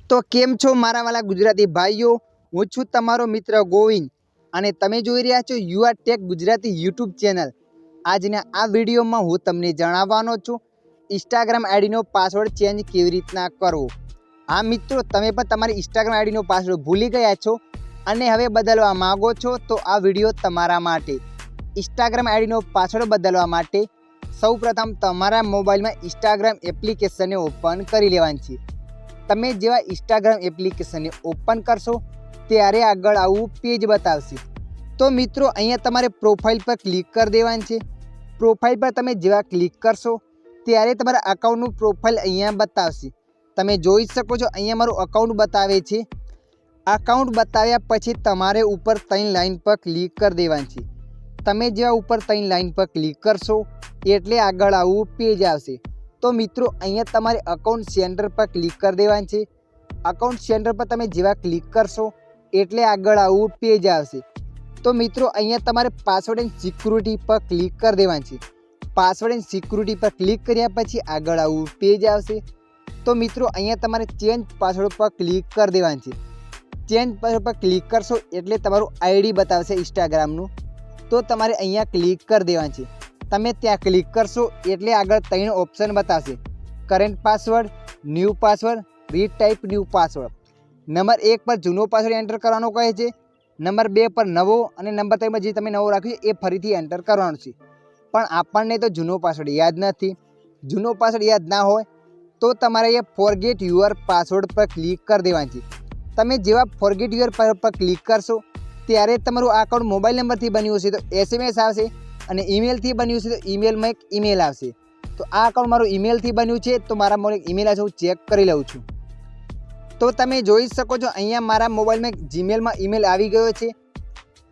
તો કેમ છો મારા વાલા ગુજરાતી ભાઈઓ, હું છું તમારો મિત્ર ગોવિંદ અને તમે જોઈ રહ્યા છો UR tech Gujarati YouTube channel. આજના આ વિડીયોમાં હું તમને જણાવવાનો છું ઇન્સ્ટાગ્રામ આઈડીનો પાસવર્ડ ચેન્જ કેવી રીતના કરવો। હા મિત્રો, તમે પણ તમારી ઇન્સ્ટાગ્રામ આઈડીનો પાસવર્ડ ભૂલી ગયા છો અને હવે બદલવા માંગો છો તો આ વિડીયો તમારા માટે। ઇન્સ્ટાગ્રામ આઈડીનો પાસવર્ડ બદલવા માટે સૌપ્રથમ તમારા મોબાઈલમાં ઇન્સ્ટાગ્રામ એપ્લિકેશનને ઓપન કરી લેવાની છે। તમે જેવા ઇન્સ્ટાગ્રામ એપ્લિકેશનને ઓપન કરશો ત્યારે આગળ આવું પેજ બતાવશે। તો મિત્રો અહીંયા તમારે પ્રોફાઇલ પર ક્લિક કરી દેવાની છે। પ્રોફાઇલ પર તમે જેવા ક્લિક કરશો ત્યારે તમારા અકાઉન્ટનું પ્રોફાઇલ અહીંયા બતાવશે। તમે જોઈ શકો છો અહીંયા મારું અકાઉન્ટ બતાવે છે। અકાઉન્ટ બતાવ્યા પછી તમારે ઉપર 3 લાઇન પર ક્લિક કરી દેવાની છે। તમે જેવા ઉપર 3 લાઇન પર ક્લિક કરશો એટલે આગળ આવું પેજ આવશે। તો મિત્રો અહીંયા તમારે અકાઉન્ટ સેન્ટર પર ક્લિક કરી દેવાની છે। અકાઉન્ટ સેન્ટર પર તમે જેવા ક્લિક કરશો એટલે આગળ આવું પેજ આવશે। તો મિત્રો અહીંયા તમારે પાસવર્ડ એન્ડ સિક્યુરિટી પર ક્લિક કરી દેવાની છે। પાસવર્ડ એન્ડ સિક્યુરિટી પર ક્લિક કર્યા પછી આગળ આવું પેજ આવશે। તો મિત્રો અહીંયા તમારે ચેન્જ પાસવર્ડ પર ક્લિક કરી દેવાની છે। ચેન્જ પાસવર્ડ પર ક્લિક કરશો એટલે તમારું આઈડી બતાવશે ઇન્સ્ટાગ્રામનું। તો તમારે અહીંયા ક્લિક કરી દેવાની છે। તમે ત્યાં ક્લિક કરશો એટલે આગળ 3 ઓપ્શન બતાવશે, current password, new password, retype new password. Number 1 પર જૂનો પાસવર્ડ એન્ટર કરવાનો કહે છે, નંબર 2 પર નવો અને નંબર 3 પર જે તમે નવો રાખ્યો એ ફરીથી એન્ટર કરવાનો છે। પણ આપણને તો જૂનો પાસવર્ડ યાદ નથી। જૂનો પાસવર્ડ યાદ ના હોય તો તમારે એ ફોરગેટ યુઅર પાસવર્ડ પર ક્લિક કરી દેવાની છે। તમે જેવા ફોરગેટ યુઅર પાસવર્ડ પર ક્લિક કરશો ત્યારે તમારું અકાઉન્ટ મોબાઈલ નંબરથી બન્યું હશે તો SMS આવશે અને ઈમેલથી બન્યું છે તો ઈમેલમાં એક ઈમેલ આવશે। તો આ અકાઉન્ટ મારું ઈમેલથી બન્યું છે તો મારા મોબાઈલ ઈમેલ આવશે, હું ચેક કરી લઉં છું। તો તમે જોઈ શકો છો અહીંયા મારા મોબાઈલમાં જીમેલમાં ઈમેલ આવી ગયો છે।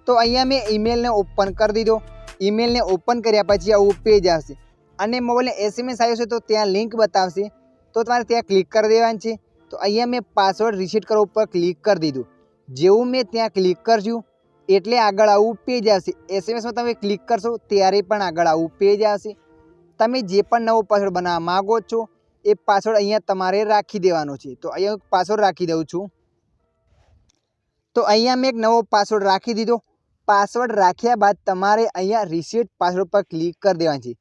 તો અહીંયા મેં ઈમેલને ઓપન કરી દીધો। ઈમેલને ઓપન કર્યા પછી આવું પેજ આવશે અને મોબાઈલને SMS આવ્યો છે તો ત્યાં લિંક બતાવશે। તો તમારે ત્યાં ક્લિક કરી દેવાની છે। તો અહીંયા મેં પાસવર્ડ રીસેટ કરવા ઉપર ક્લિક કરી દીધું। જેવું મેં ત્યાં ક્લિક કરશું એટલે આગળ આવું પેજ આવશે। SMSમાં તમે ક્લિક કરશો ત્યારે પણ આગળ આવું પેજ આવશે। તમે જે પણ નવો પાસવર્ડ બનાવવા માગો છો એ પાસવર્ડ અહીંયા તમારે રાખી દેવાનો છે। તો અહીંયા પાસવર્ડ રાખી દઉં છું। તો અહીંયા મેં એક નવો પાસવર્ડ રાખી દીધો। પાસવર્ડ રાખ્યા બાદ તમારે અહીંયા રીસેટ પાસવર્ડ પર ક્લિક કરી દેવાની છે।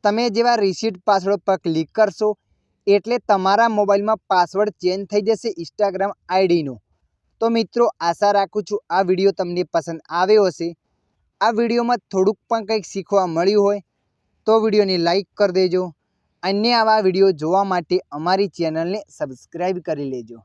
તમે જેવા રીસેટ પાસવર્ડ પર ક્લિક કરશો એટલે તમારા મોબાઈલમાં પાસવર્ડ ચેન્જ થઈ જશે ઇન્સ્ટાગ્રામ આઈડીનો। તો મિત્રો આશા રાખું છું આ વિડીયો તમને પસંદ આવ્યો હશે। આ વિડીયોમાં થોડુંક પણ કંઈક શીખવા મળ્યું હોય તો વિડીયોને લાઈક કરી દેજો। અન્ય આવા વિડીયો જોવા માટે અમારી ચેનલને સબસ્ક્રાઈબ કરી લેજો।